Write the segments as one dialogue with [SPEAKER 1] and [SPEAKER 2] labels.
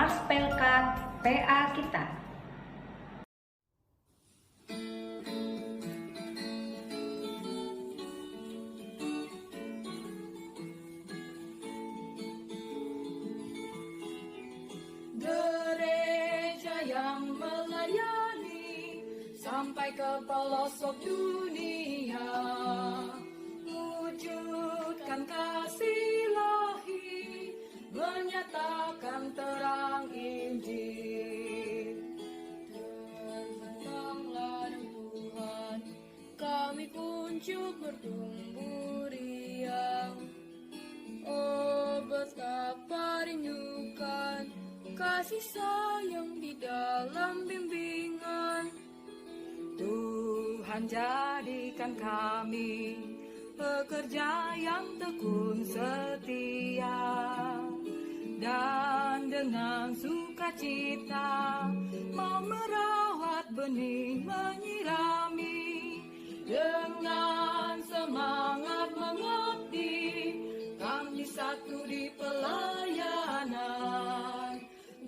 [SPEAKER 1] Mars Pelkat PA kita.
[SPEAKER 2] Gereja yang melayani sampai ke pelosok dunia, wujudkan kasih ilahi, menyatakan terang Injil. Datanglah Tuhan, kami kunjung bertumbuh riang. Oh, betapa rindukan kasih sayang di dalam bimbingan. Tuhan, jadikan kami pekerja yang tekun setia, dan dengan sukacita mau merawat benih, menyirami. Dengan semangat mengabdi, kami satu di pelayanan,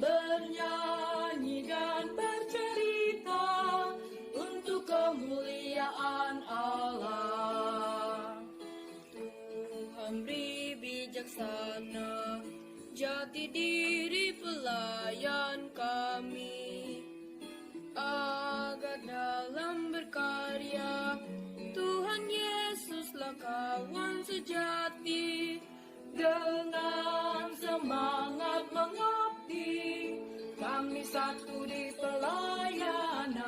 [SPEAKER 2] bernyanyi dan bercerita untuk kemuliaan Allah. Tuhan beri bijaksana jati diri pelayan kami, agar dalam berkarya Tuhan Yesuslah kawan sejati. Dengan semangat mengabdi, kami satu di pelayanan,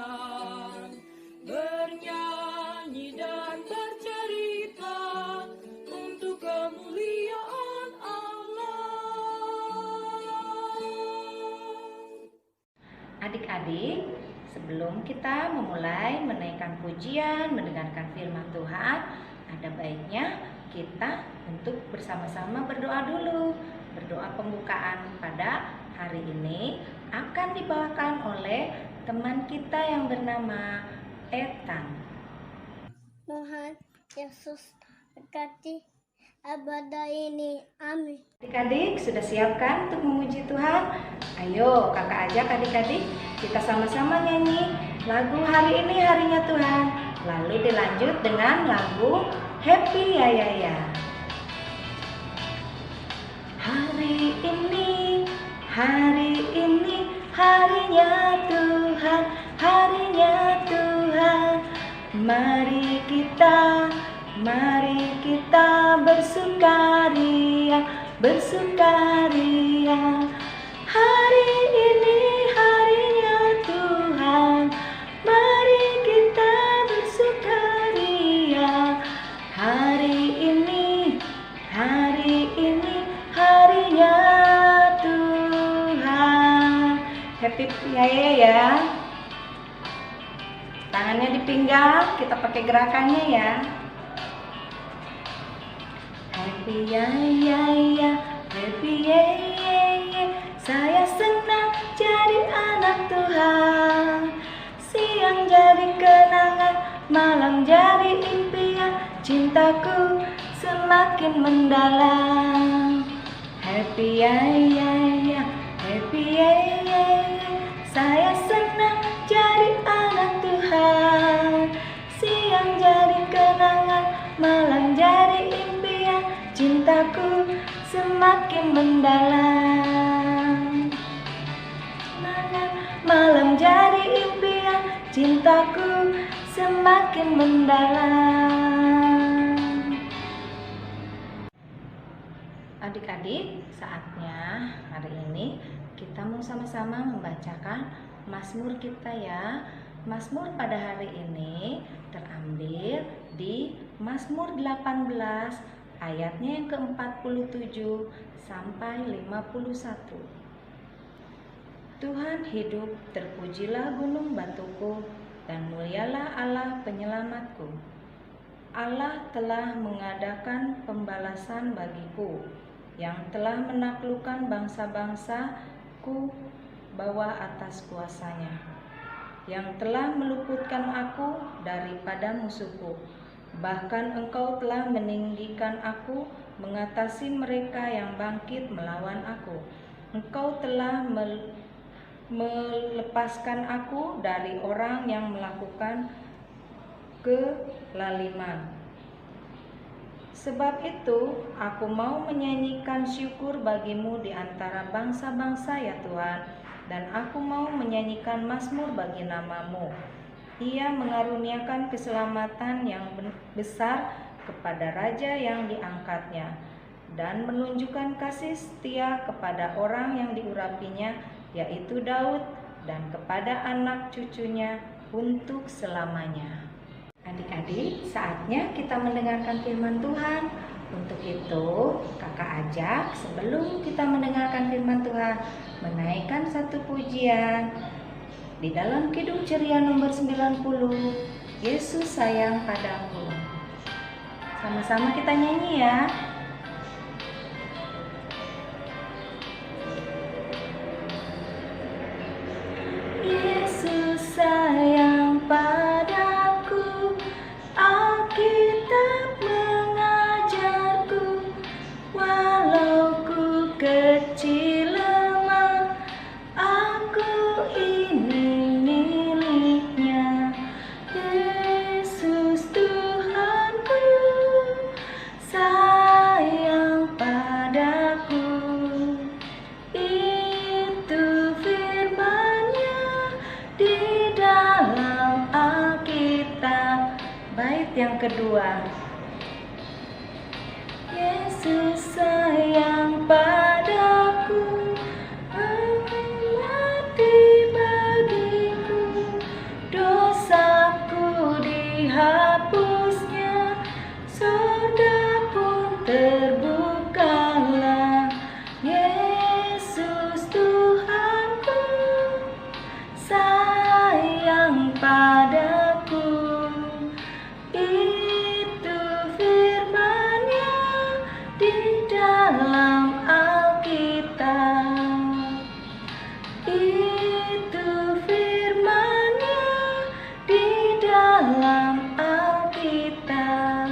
[SPEAKER 2] bernyanyi dan bercerita untuk kemuliaan Allah.
[SPEAKER 1] Adik-adik, sebelum kita memulai menaikkan pujian, mendengarkan firman Tuhan, ada baiknya kita untuk bersama-sama berdoa dulu. Berdoa pembukaan pada hari ini akan dibawakan oleh teman kita yang bernama Ethan.
[SPEAKER 3] Tuhan Yesus berkati ibadah ini. Amin.
[SPEAKER 1] Adik-adik sudah siapkan untuk memuji Tuhan? Ayo kakak ajak adik-adik, kita sama-sama nyanyi lagu hari ini harinya Tuhan. Lalu dilanjut dengan lagu Happy Ya Ya Ya. Hari ini harinya Tuhan, harinya Tuhan. Mari kita bersukaria, bersukaria. Hari ini harinya Tuhan, mari kita bersukaria. Hari ini harinya Tuhan. Happy ya ya. Tangannya di pinggang, kita pakai gerakannya ya. Happy ya ya ya, happy ya ya ya. Saya senang jadi anak Tuhan. Siang jadi kenangan, malam jadi impian. Cintaku semakin mendalam. Happy ya ya ya, happy ya ya ya. Saya senang jadi anak Tuhan. Siang jadi kenangan, malam jadi impian. Cintaku semakin mendalam. Malam jadi impian. Cintaku semakin mendalam. Adik-adik, saatnya hari ini kita mau sama-sama membacakan Mazmur kita ya. Mazmur pada hari ini terambil di Mazmur 18 ayatnya yang ke-47 sampai 51. Tuhan hidup, terpujilah gunung batuku, dan mulialah Allah penyelamatku. Allah telah mengadakan pembalasan bagiku, yang telah menaklukkan bangsa-bangsa ku bawah atas kuasanya, yang telah meluputkan aku daripada musuhku. Bahkan Engkau telah meninggikan aku mengatasi mereka yang bangkit melawan aku. Engkau telah melepaskan aku dari orang yang melakukan kelaliman. Sebab itu, aku mau menyanyikan syukur bagimu di antara bangsa-bangsa ya Tuhan, dan aku mau menyanyikan mazmur bagi namamu. Ia mengaruniakan keselamatan yang besar kepada raja yang diangkatnya, dan menunjukkan kasih setia kepada orang yang diurapinya, yaitu Daud, dan kepada anak cucunya untuk selamanya. Adik-adik, saatnya kita mendengarkan firman Tuhan. Untuk itu, kakak ajak sebelum kita mendengarkan firman Tuhan, menaikkan satu pujian di dalam Kidung Ceria nomor 90, Yesus sayang padaku. Sama-sama kita nyanyi ya. Yesus sayang padaku, Alkitab mengajarku, walau ku kecil lemah, aku ini miliknya. Yesus Tuhanku sayang padaku. Itu firman-Nya di dalam Alkitab. Bait yang kedua. Yesus sayang padaku, mati bagiku, dosaku dihapusnya, surga pun terbukalah. Yesus Tuhanku sayang padaku. Itu firman-Nya di dalam Alkitab. Itu firman-Nya di dalam Alkitab.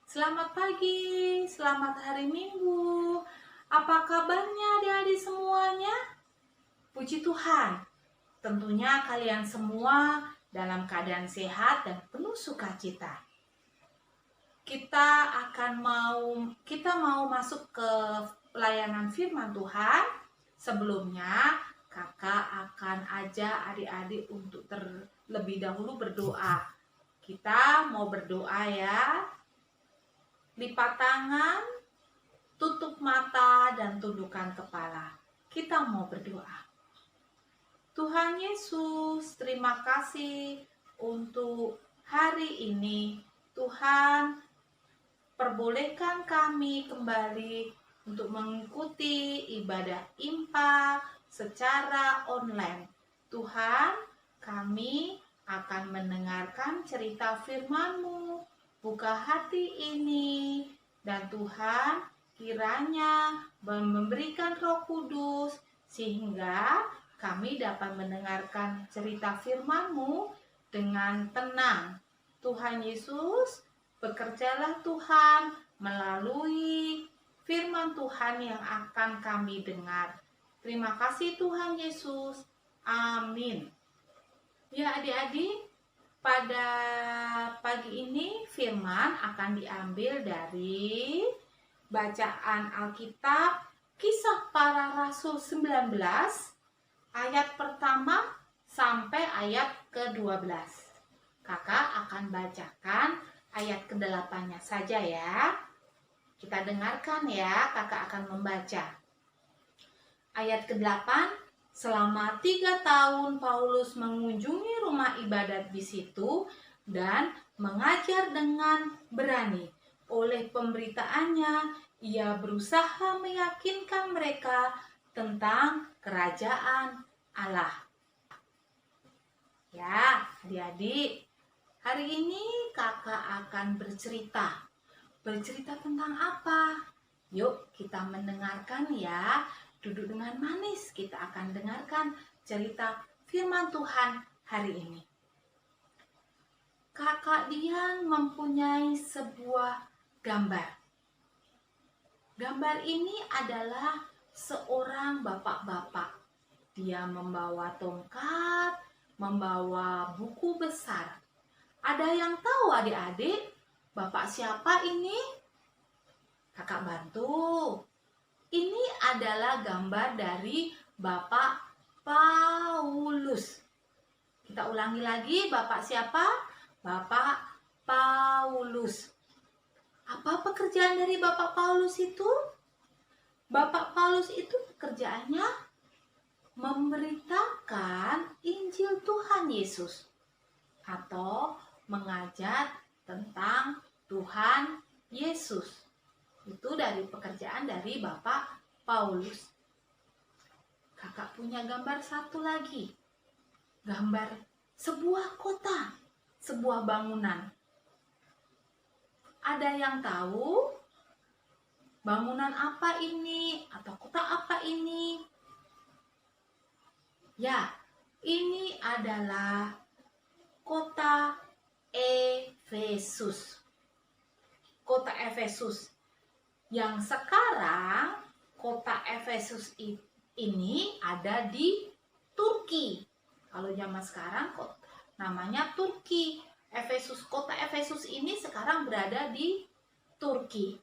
[SPEAKER 4] Selamat pagi, selamat hari Minggu. Apa kabarnya adik-adik semuanya? Puji Tuhan, tentunya kalian semua dalam keadaan sehat dan penuh sukacita. Kita mau masuk ke pelayanan firman Tuhan. Sebelumnya, kakak akan ajak adik-adik untuk terlebih dahulu berdoa. Kita mau berdoa ya. Lipat tangan, tutup mata, dan tundukkan kepala. Kita mau berdoa. Tuhan Yesus, terima kasih untuk hari ini. Tuhan, perbolehkan kami kembali untuk mengikuti ibadah IMPA secara online. Tuhan, kami akan mendengarkan cerita firman-Mu. Buka hati ini, dan Tuhan kiranya memberikan Roh Kudus sehingga kami dapat mendengarkan cerita firman-Mu dengan tenang. Tuhan Yesus, bekerjalah Tuhan melalui firman Tuhan yang akan kami dengar. Terima kasih Tuhan Yesus. Amin. Ya adik-adik, pada pagi ini firman akan diambil dari bacaan Alkitab Kisah Para Rasul 19 ayat pertama sampai ayat ke-12. Kakak akan bacakan ayat ke-8-nya saja ya. Kita dengarkan ya, kakak akan membaca. Ayat ke-8, selama 3 tahun Paulus mengunjungi rumah ibadat di situ dan mengajar dengan berani. Oleh pemberitaannya, ia berusaha meyakinkan mereka tentang kerajaan Allah. Ya, adik-adik, hari ini kakak akan bercerita. Bercerita tentang apa? Yuk kita mendengarkan ya. Duduk dengan manis, kita akan dengarkan cerita firman Tuhan hari ini. Kakak Dian mempunyai sebuah gambar. Gambar ini adalah seorang bapak-bapak. Dia membawa tongkat, membawa buku besar. Ada yang tahu adik-adik, bapak siapa ini? Kakak bantu. Ini adalah gambar dari Bapak Paulus. Kita ulangi lagi, bapak siapa? Bapak Paulus. Apa pekerjaan dari Bapak Paulus itu? Bapak Paulus itu pekerjaannya memberitakan Injil Tuhan Yesus atau mengajar tentang Tuhan Yesus. Itu dari pekerjaan dari Bapak Paulus. Kakak punya gambar satu lagi. Gambar sebuah kota, sebuah bangunan. Ada yang tahu bangunan apa ini atau kota apa ini? Ya, ini adalah kota Efesus. Kota Efesus. Yang sekarang kota Efesus ini ada di Turki. Kalau zaman sekarang namanya Turki. Kota Efesus ini sekarang berada di Turki.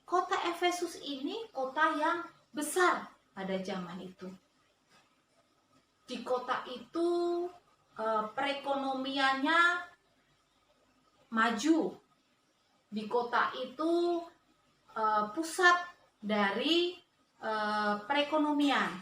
[SPEAKER 4] Kota Efesus ini kota yang besar pada zaman itu. Di kota itu perekonomiannya maju. Di kota itu pusat dari perekonomian.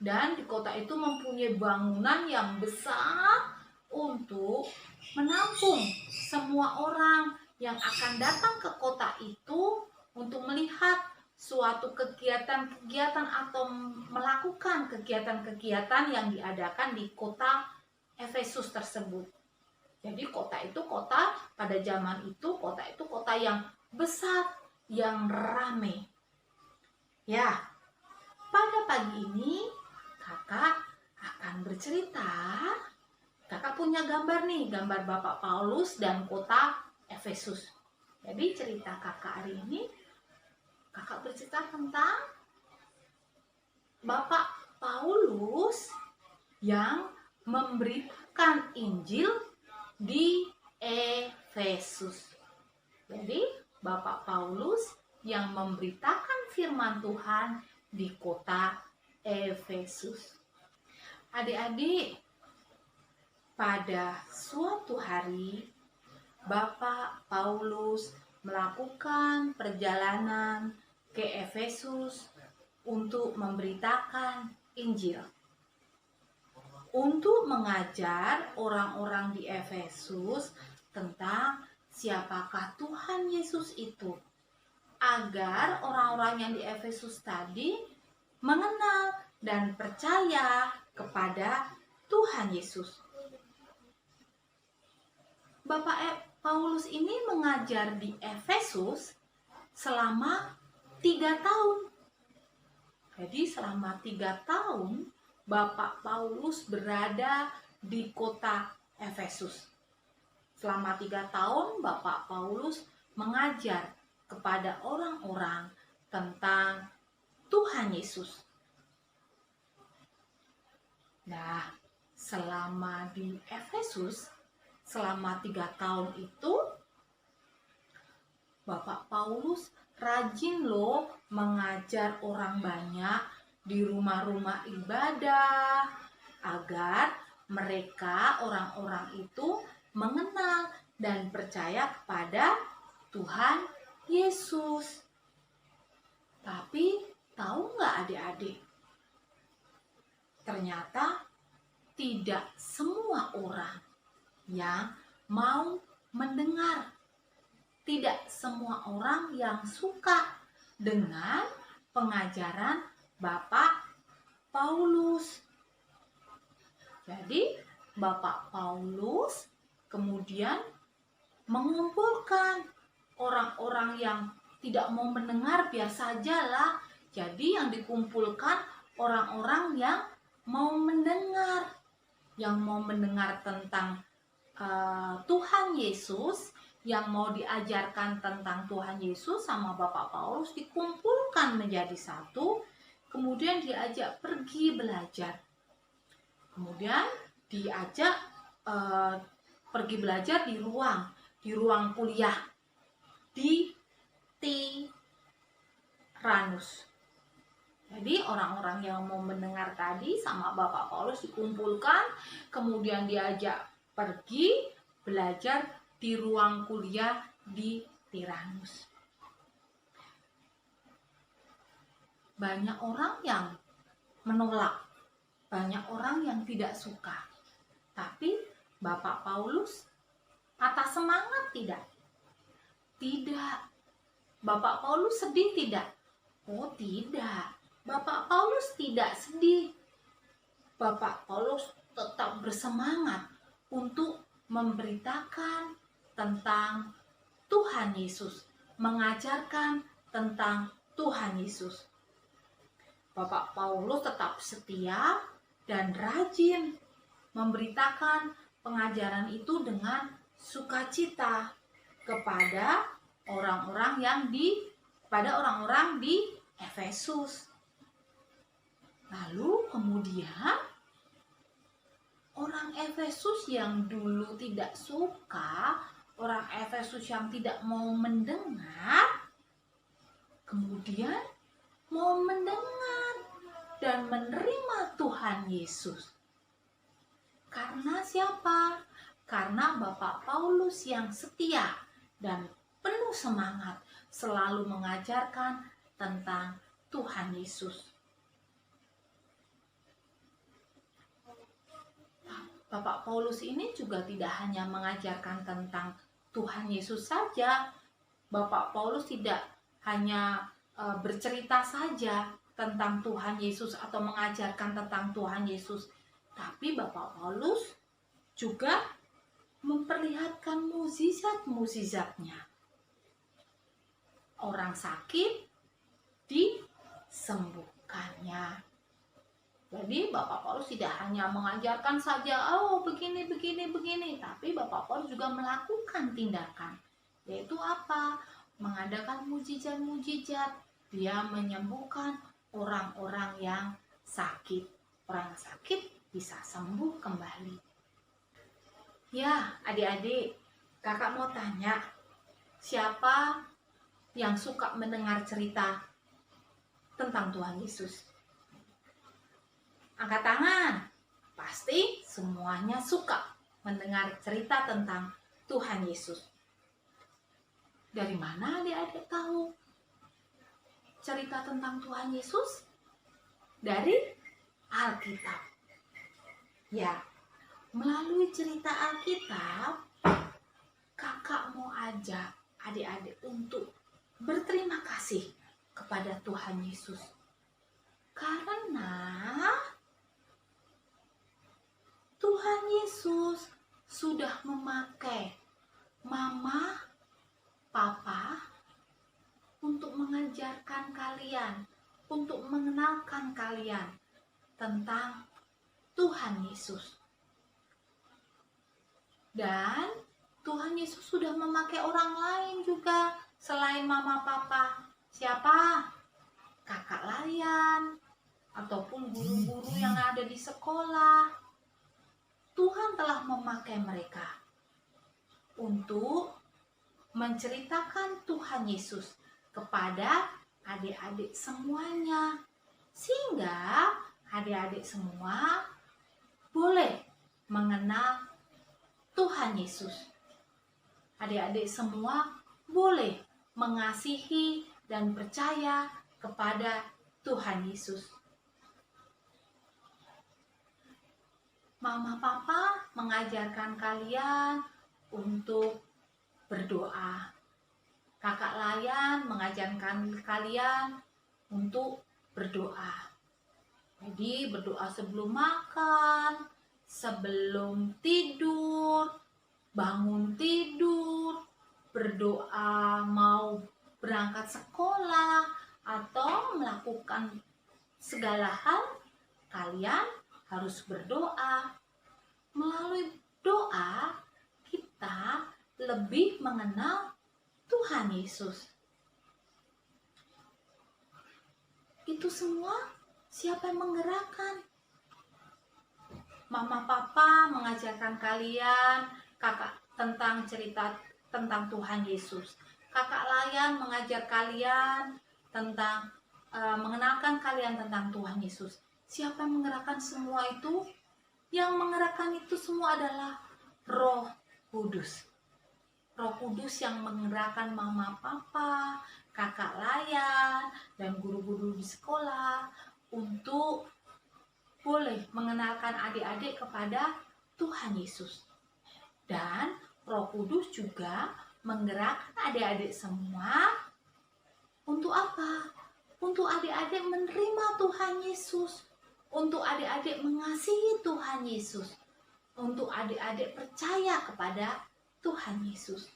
[SPEAKER 4] Dan di kota itu mempunyai bangunan yang besar untuk menampung semua orang yang akan datang ke kota itu untuk melihat suatu kegiatan-kegiatan atau melakukan kegiatan-kegiatan yang diadakan di kota Efesus tersebut. Jadi kota pada zaman itu kota yang besar, yang ramai. Ya, pada pagi ini kakak akan bercerita. Kakak punya gambar nih, gambar Bapak Paulus dan kota Efesus. Jadi cerita kakak hari ini, kakak bercerita tentang Bapak Paulus yang memberitakan Injil di Efesus. Jadi Bapak Paulus yang memberitakan firman Tuhan di kota Efesus. Adik-adik, pada suatu hari Bapak Paulus melakukan perjalanan ke Efesus untuk memberitakan Injil. Untuk mengajar orang-orang di Efesus tentang siapakah Tuhan Yesus itu. Agar orang-orang yang di Efesus tadi mengenal dan percaya kepada Tuhan Yesus. Bapak Paulus ini mengajar di Efesus selama 3 tahun. Jadi selama 3 tahun Bapak Paulus berada di kota Efesus. Selama 3 tahun Bapak Paulus mengajar kepada orang-orang tentang Tuhan Yesus. Nah, selama di Efesus, selama 3 tahun itu, Bapak Paulus rajin loh mengajar orang banyak di rumah-rumah ibadah agar mereka, orang-orang itu mengenal dan percaya kepada Tuhan Yesus. Tapi tahu nggak adik-adik? Ternyata tidak semua orang yang mau mendengar. Tidak semua orang yang suka dengan pengajaran Bapak Paulus. Jadi Bapak Paulus kemudian mengumpulkan orang-orang yang tidak mau mendengar, biar sajalah. Jadi yang dikumpulkan orang-orang yang mau mendengar. Yang mau mendengar tentang Tuhan Yesus, yang mau diajarkan tentang Tuhan Yesus sama Bapak Paulus dikumpulkan menjadi satu, kemudian diajak pergi belajar. Kemudian diajak pergi belajar di ruang kuliah di Tiranus. Jadi orang-orang yang mau mendengar tadi sama Bapak Paulus dikumpulkan, kemudian diajak pergi belajar di ruang kuliah di Tiranus. Banyak orang yang menolak, banyak orang yang tidak suka. Tapi Bapak Paulus patah semangat tidak? Tidak. Bapak Paulus sedih tidak? Oh tidak. Bapak Paulus tidak sedih. Bapak Paulus tetap bersemangat untuk memberitakan tentang Tuhan Yesus, mengajarkan tentang Tuhan Yesus. Bapak Paulus tetap setia dan rajin memberitakan pengajaran itu dengan sukacita kepada orang-orang di Efesus. Lalu kemudian orang Efesus yang dulu tidak suka, orang Efesus yang tidak mau mendengar, kemudian mau mendengar dan menerima Tuhan Yesus. Karena siapa? Karena Bapak Paulus yang setia dan penuh semangat selalu mengajarkan tentang Tuhan Yesus. Bapak Paulus ini juga tidak hanya mengajarkan tentang Tuhan Yesus saja. Bapak Paulus tidak hanya bercerita saja tentang Tuhan Yesus atau mengajarkan tentang Tuhan Yesus, tapi Bapak Paulus juga memperlihatkan mukjizat-mukjizatnya. Orang sakit disembuhkannya. Jadi Bapak Paulus tidak hanya mengajarkan saja, oh begini, tapi Bapak Paulus juga melakukan tindakan. Yaitu apa? Mengadakan mukjizat-mukjizat. Dia menyembuhkan orang-orang yang sakit. Orang sakit bisa sembuh kembali. Ya, adik-adik, kakak mau tanya, siapa yang suka mendengar cerita tentang Tuhan Yesus? Angkat tangan. Pasti semuanya suka mendengar cerita tentang Tuhan Yesus. Dari mana adik-adik tahu cerita tentang Tuhan Yesus? Dari Alkitab. Ya, melalui cerita Alkitab, kakak mau ajak adik-adik untuk berterima kasih kepada Tuhan Yesus. Karena Tuhan Yesus sudah memakai mama, papa untuk mengajarkan kalian, untuk mengenalkan kalian tentang Tuhan Yesus. Dan Tuhan Yesus sudah memakai orang lain juga selain mama, papa. Siapa? Kakak layan ataupun guru-guru yang ada di sekolah. Tuhan telah memakai mereka untuk menceritakan Tuhan Yesus kepada adik-adik semuanya, sehingga adik-adik semua boleh mengenal Tuhan Yesus. Adik-adik semua boleh mengasihi dan percaya kepada Tuhan Yesus. Mama papa mengajarkan kalian untuk berdoa. Kakak layan mengajarkan kalian untuk berdoa. Jadi berdoa sebelum makan, sebelum tidur, bangun tidur, berdoa mau berangkat sekolah atau melakukan segala hal, kalian harus berdoa. Melalui doa, kita lebih mengenal Tuhan Yesus. Itu semua siapa yang menggerakkan? Mama papa mengajarkan kalian tentang cerita tentang Tuhan Yesus. Kakak Layan mengajar kalian tentang mengenalkan kalian tentang Tuhan Yesus. Siapa yang menggerakkan semua itu? Yang menggerakkan itu semua adalah Roh Kudus. Roh Kudus yang menggerakkan mama papa, kakak Layan, dan guru-guru di sekolah untuk boleh mengenalkan adik-adik kepada Tuhan Yesus. Dan Roh Kudus juga menggerakkan adik-adik semua untuk apa? Untuk adik-adik menerima Tuhan Yesus, untuk adik-adik mengasihi Tuhan Yesus, untuk adik-adik percaya kepada Tuhan Yesus.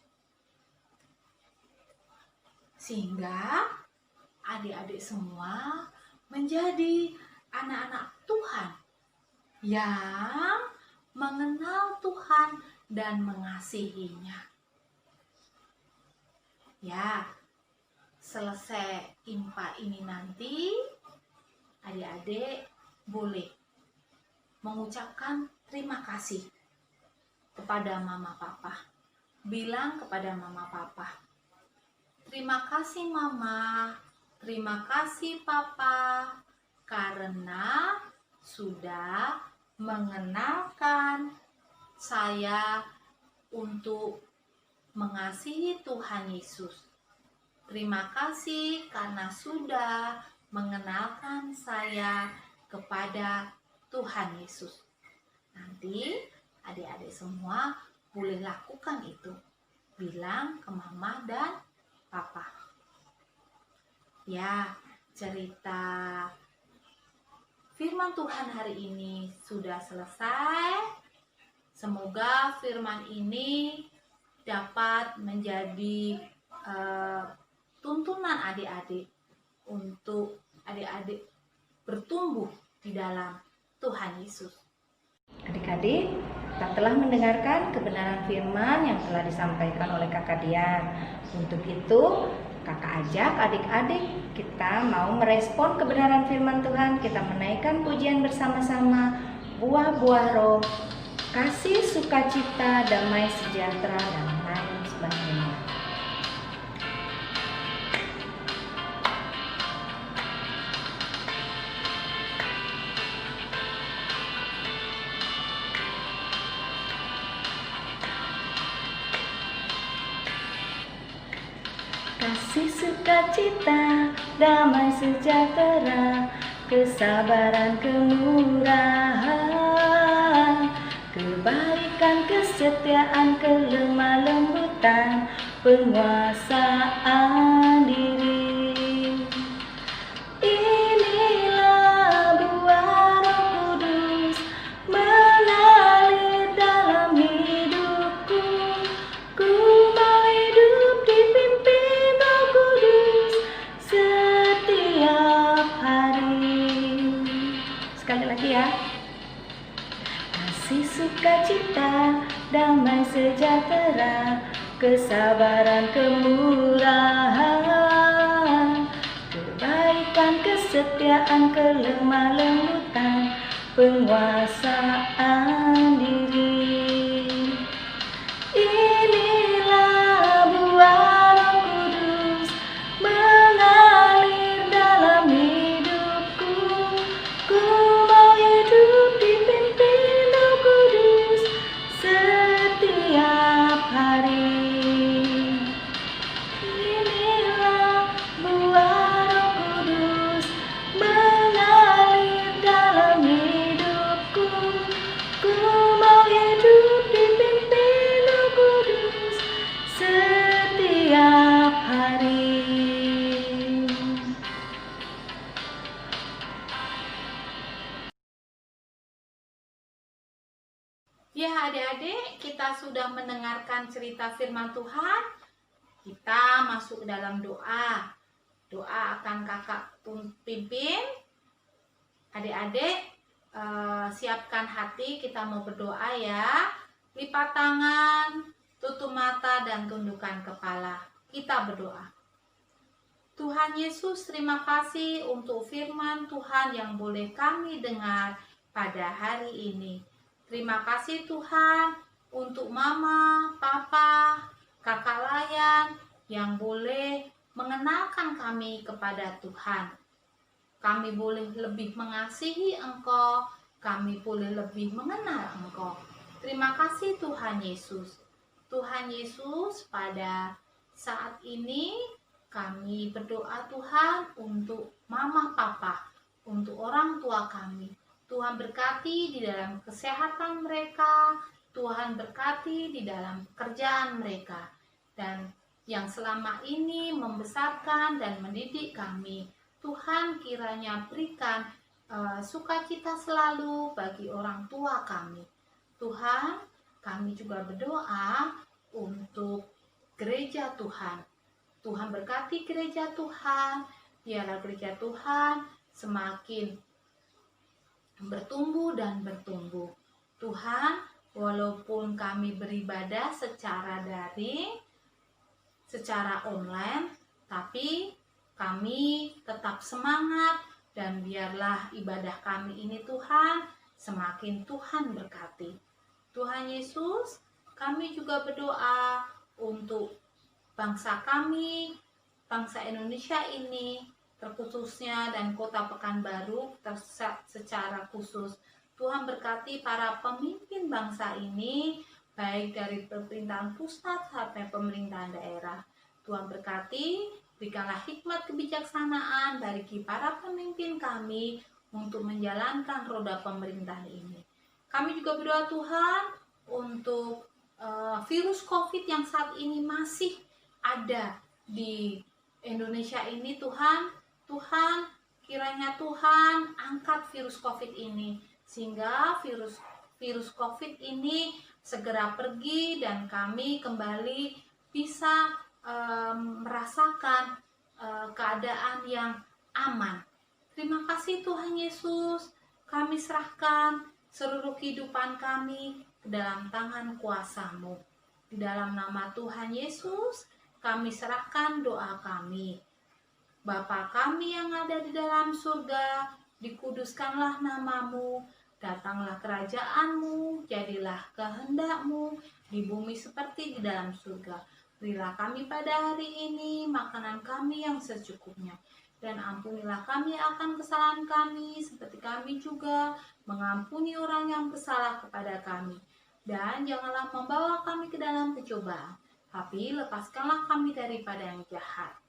[SPEAKER 4] Sehingga adik-adik semua menjadi anak-anak Tuhan yang mengenal Tuhan dan mengasihinya. Ya, selesai IMPA ini nanti, adik-adik boleh mengucapkan terima kasih kepada mama papa. Bilang kepada mama papa, terima kasih mama, terima kasih papa, karena sudah mengenalkan saya untuk mengasihi Tuhan Yesus. Terima kasih karena sudah mengenalkan saya kepada Tuhan Yesus. Nanti adik-adik semua boleh lakukan itu. Bilang ke mama dan papa. Ya, cerita firman Tuhan hari ini sudah selesai. Semoga firman ini dapat menjadi tuntunan adik-adik untuk adik-adik bertumbuh di dalam Tuhan Yesus.
[SPEAKER 1] Adik-adik, kita telah mendengarkan kebenaran firman yang telah disampaikan oleh Kakak Dian. Untuk itu, Kakak ajak adik-adik kita mau merespon kebenaran firman Tuhan. Kita menaikkan pujian bersama-sama, buah-buah roh, kasih, sukacita, damai sejahtera, dan lain sebagainya. Kasih, sukacita, damai sejahtera, kesabaran, kemurahan, kebaikan, kesetiaan, kelemah lembutan, penguasaan diri. Inilah buah Roh Kudus mengalir dalam hidupku. Ku mau hidup dipimpin Roh Kudus setiap hari. Sekali lagi ya. Kasih, sukacita, damai sejahtera, kesabaran, kemurahan, kebaikan, kesetiaan, kelemah lembutan, penguasaan diri. Inilah buah Roh Kudus mengalir dalam hidupku. Ku mau hidup dipimpin Roh Kudus setiap hari. Inilah buah Roh Kudus mengalir dalam hidupku. Ku mau hidup dipimpin Roh Kudus setiap hari.
[SPEAKER 4] Ya adik-adik, kita sudah mendengarkan cerita firman Tuhan. Kita masuk ke dalam doa. Doa akan kakak pimpin. Adik-adik, siapkan hati, kita mau berdoa ya. Lipat tangan, tutup mata dan tundukkan kepala. Kita berdoa. Tuhan Yesus, terima kasih untuk firman Tuhan yang boleh kami dengar pada hari ini. Terima kasih Tuhan untuk Mama, Papa, Kakak Layan yang boleh mengenalkan kami kepada Tuhan. Kami boleh lebih mengasihi Engkau, kami boleh lebih mengenal Engkau. Terima kasih Tuhan Yesus. Tuhan Yesus, pada saat ini kami berdoa Tuhan untuk Mama Papa, untuk orang tua kami. Tuhan berkati di dalam kesehatan mereka, Tuhan berkati di dalam pekerjaan mereka. Dan yang selama ini membesarkan dan mendidik kami, Tuhan kiranya berikan sukacita selalu bagi orang tua kami. Tuhan, kami juga berdoa untuk gereja Tuhan. Tuhan berkati gereja Tuhan, biarlah gereja Tuhan semakin bertumbuh dan bertumbuh. Tuhan, walaupun kami beribadah secara daring, secara online, tapi kami tetap semangat dan biarlah ibadah kami ini Tuhan semakin Tuhan berkati. Tuhan Yesus, kami juga berdoa untuk bangsa kami, bangsa Indonesia ini, terkhususnya dan kota Pekanbaru secara khusus. Tuhan berkati para pemimpin bangsa ini, baik dari pemerintahan pusat sampai pemerintahan daerah. Tuhan berkati, berikanlah hikmat kebijaksanaan bagi para pemimpin kami untuk menjalankan roda pemerintahan ini. Kami juga berdoa Tuhan untuk virus COVID yang saat ini masih ada di Indonesia ini. Tuhan kiranya Tuhan angkat virus COVID ini sehingga virus COVID ini segera pergi dan kami kembali bisa merasakan keadaan yang aman. Terima kasih Tuhan Yesus, kami serahkan seluruh kehidupan kami ke dalam tangan kuasa-Mu. Di dalam nama Tuhan Yesus, kami serahkan doa kami. Bapa kami yang ada di dalam surga, dikuduskanlah nama-Mu, datanglah kerajaan-Mu, jadilah kehendak-Mu di bumi seperti di dalam surga. Berilah kami pada hari ini makanan kami yang secukupnya, dan ampunilah kami akan kesalahan kami, seperti kami juga mengampuni orang yang bersalah kepada kami. Dan janganlah membawa kami ke dalam pencobaan, tapi lepaskanlah kami daripada yang jahat.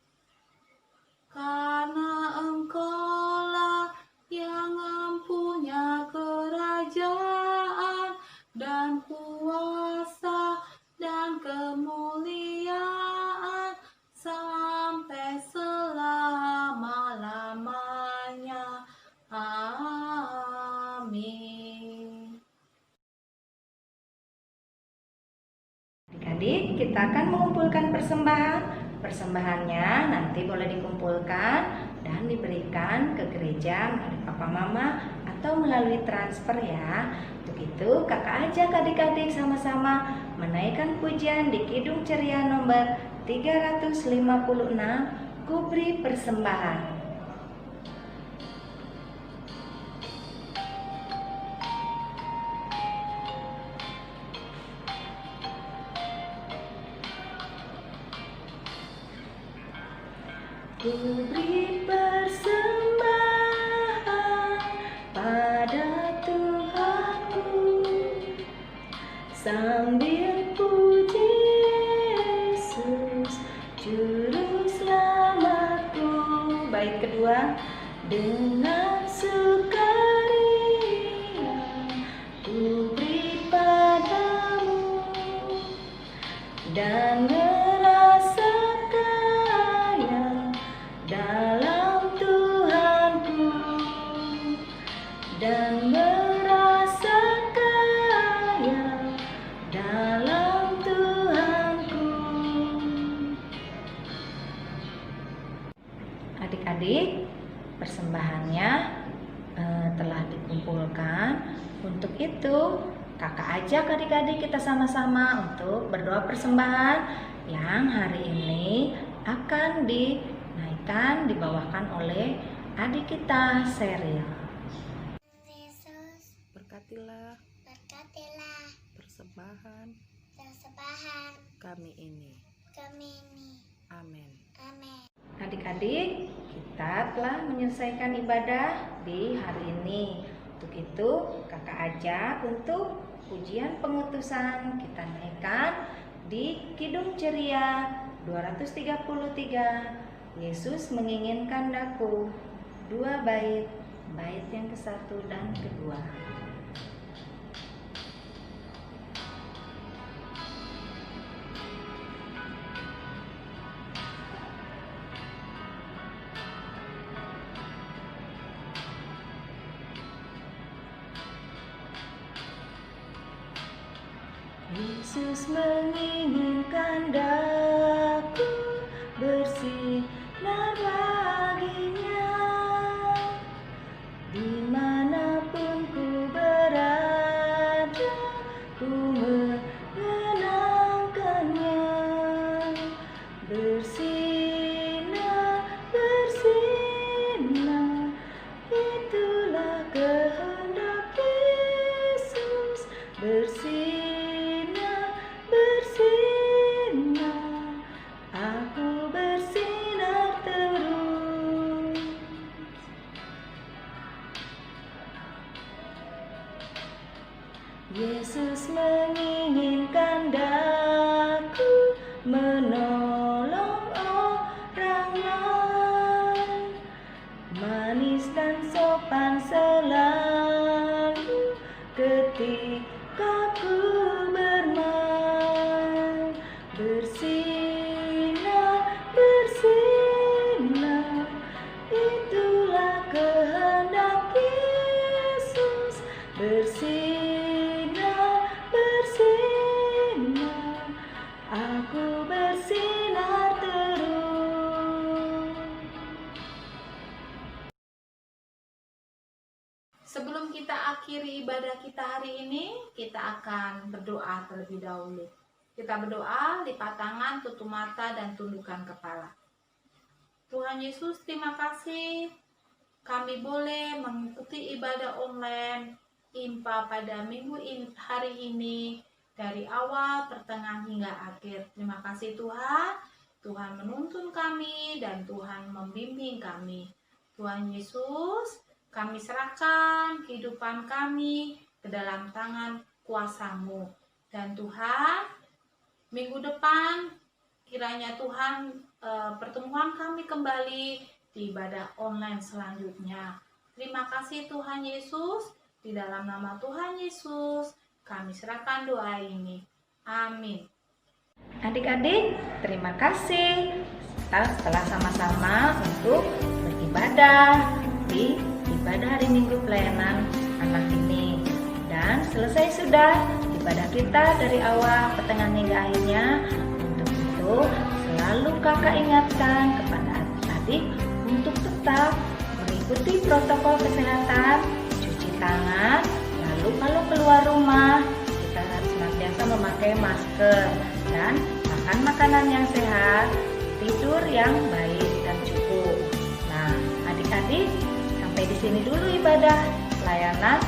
[SPEAKER 4] Karena Engkaulah yang mempunyai kerajaan dan kuasa dan kemuliaan sampai selama-lamanya. Amin.
[SPEAKER 1] Adik-adik, kita akan mengumpulkan persembahan. Persembahannya nanti boleh dikumpulkan dan diberikan ke gereja melalui Papa Mama atau melalui transfer ya. Untuk itu kakak ajak adik-adik sama-sama menaikkan pujian di Kidung Ceria nomor 356, Kuberi Persembahan. Kuberi persembahan pada Tuhanku, sambil puji Yesus, Juru Selamatku. Bait kedua, dengan sukaria ku beri padamu dan merasa kaya dalam Tuhanku, dan merasa kaya dalam Tuhanku. Adik-adik, persembahannya telah dikumpulkan. Untuk itu kakak ajak adik-adik kita sama-sama untuk berdoa persembahan yang hari ini akan dinaikkan, dibawakan oleh adik kita Sheryl.
[SPEAKER 3] Yesus,
[SPEAKER 5] Berkatilah
[SPEAKER 3] berkatilah
[SPEAKER 5] persembahan
[SPEAKER 3] persembahan
[SPEAKER 5] kami ini.
[SPEAKER 3] Amin.
[SPEAKER 5] Amin.
[SPEAKER 1] Adik-adik, kita telah menyelesaikan ibadah di hari ini. Untuk itu, kakak ajak untuk pujian pengutusan kita naikkan di Kidung Ceria 233. Yesus menginginkan daku. 2 bait, bait yang ke-1 dan ke-2. Yesus menginginkan daku bersinar baginya, dimanapun ku berada, ku mengenangkannya. Bersinar, bersinar, itulah kehendak Yesus. Bersinar, bersinar, aku bersinar terus. Yesus menginginkan daku menolong orang lain, manis dan sopan selalu ketika ku bermain. Bersinar, bersinar, itulah kehendak Yesus. Bersinar, bersinar, aku bersinar terus.
[SPEAKER 4] Sebelum kita akhiri ibadah kita hari ini, kita akan berdoa terlebih dahulu. Kita berdoa, lipat tangan, tutup mata, dan tundukkan kepala. Tuhan Yesus, terima kasih kami boleh mengikuti ibadah online IMPA pada hari ini dari awal, pertengahan, hingga akhir. Terima kasih Tuhan. Tuhan menuntun kami dan Tuhan membimbing kami. Tuhan Yesus, kami serahkan kehidupan kami ke dalam tangan kuasa-Mu. Dan Tuhan, minggu depan kiranya Tuhan pertemuan kami kembali di ibadah online selanjutnya. Terima kasih Tuhan Yesus. Di dalam nama Tuhan Yesus, kami serahkan doa ini. Amin.
[SPEAKER 1] Adik-adik, terima kasih setelah sama-sama untuk beribadah di ibadah hari Minggu pelayanan anak ini. Dan selesai sudah ibadah kita dari awal, pertengahan hingga akhirnya. Untuk itu, selalu kakak ingatkan kepada adik-adik untuk tetap mengikuti protokol kesehatan, cuci tangan, lalu kalau keluar rumah kita harus senantiasa memakai masker dan makan makanan yang sehat, tidur yang baik dan cukup. Nah, adik-adik, sampai di sini dulu ibadah pelayanan